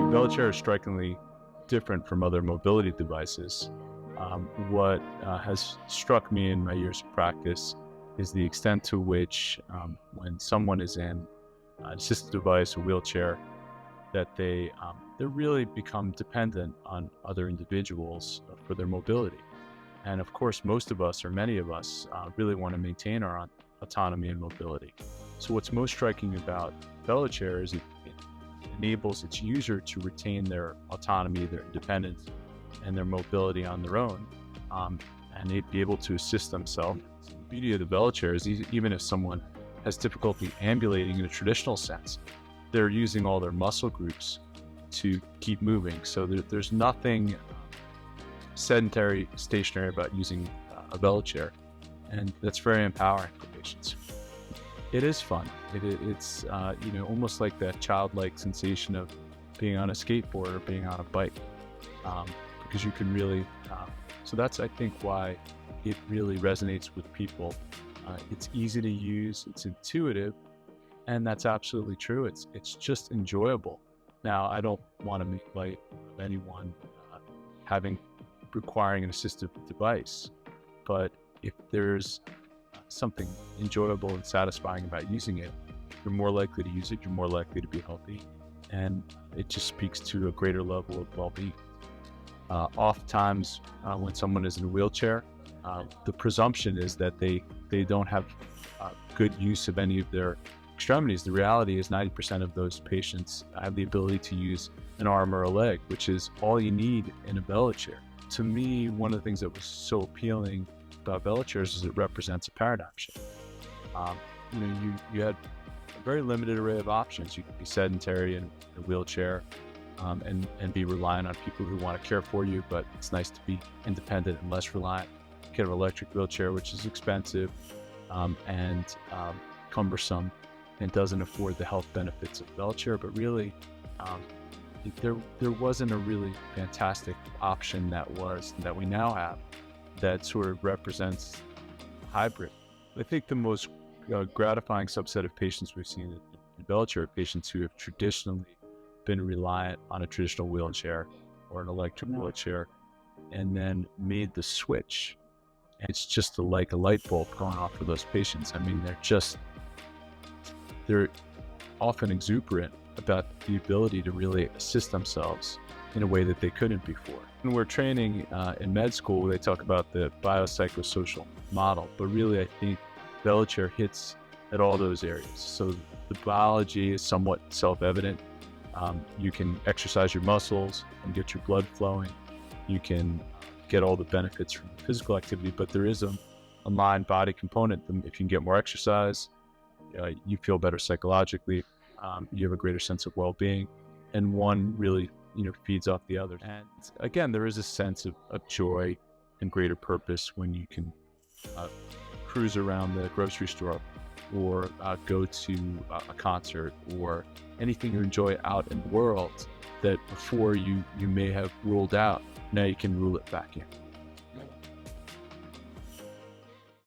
VeloChair is strikingly different from other mobility devices. What has struck me in my years of practice is the extent to which when someone is in an assisted device, a wheelchair, that they really become dependent on other individuals for their mobility. And of course, most of us, or many of us, really want to maintain our autonomy and mobility. So what's most striking about VeloChair is it enables its user to retain their autonomy, their independence, and their mobility on their own, and they'd be able to assist themselves. The beauty of the VeloChair is even if someone has difficulty ambulating in a traditional sense, they're using all their muscle groups to keep moving. So there's nothing sedentary, stationary about using a VeloChair, and that's very empowering for patients. It is fun. It's almost like that childlike sensation of being on a skateboard or being on a bike, because you can really. So that's, I think, why it really resonates with people. It's easy to use. It's intuitive, and that's absolutely true. It's just enjoyable. Now, I don't want to make light of anyone requiring an assistive device, but if there's something enjoyable and satisfying about using it, you're more likely to use it, you're more likely to be healthy, and it just speaks to a greater level of well-being. Oftentimes, when someone is in a wheelchair, the presumption is that they don't have good use of any of their extremities. The reality is 90% of those patients have the ability to use an arm or a leg, which is all you need in a VeloChair. To me, one of the things that was so appealing about VeloChairs is it represents a paradigm shift. You had a very limited array of options. You could be sedentary in a wheelchair and be reliant on people who want to care for you, but it's nice to be independent and less reliant. You can have an electric wheelchair, which is expensive and cumbersome and doesn't afford the health benefits of VeloChair, but really there wasn't a really fantastic option that we now have that sort of represents hybrid. I think the most gratifying subset of patients we've seen in VeloChair are patients who have traditionally been reliant on a traditional wheelchair or an electric wheelchair and then made the switch. And it's just like a light bulb going off for those patients. I mean, they're often exuberant about the ability to really assist themselves in a way that they couldn't before. When we're training in med school, they talk about the biopsychosocial model, but really I think VeloChair hits at all those areas. So the biology is somewhat self-evident. You can exercise your muscles and get your blood flowing. You can get all the benefits from physical activity, but there is a mind-body component. If you can get more exercise, you feel better psychologically. You have a greater sense of well-being, and one really feeds off the other. And again, there is a sense of joy and greater purpose when you can cruise around the grocery store or go to a concert or anything you enjoy out in the world that before you may have ruled out. Now you can rule it back in.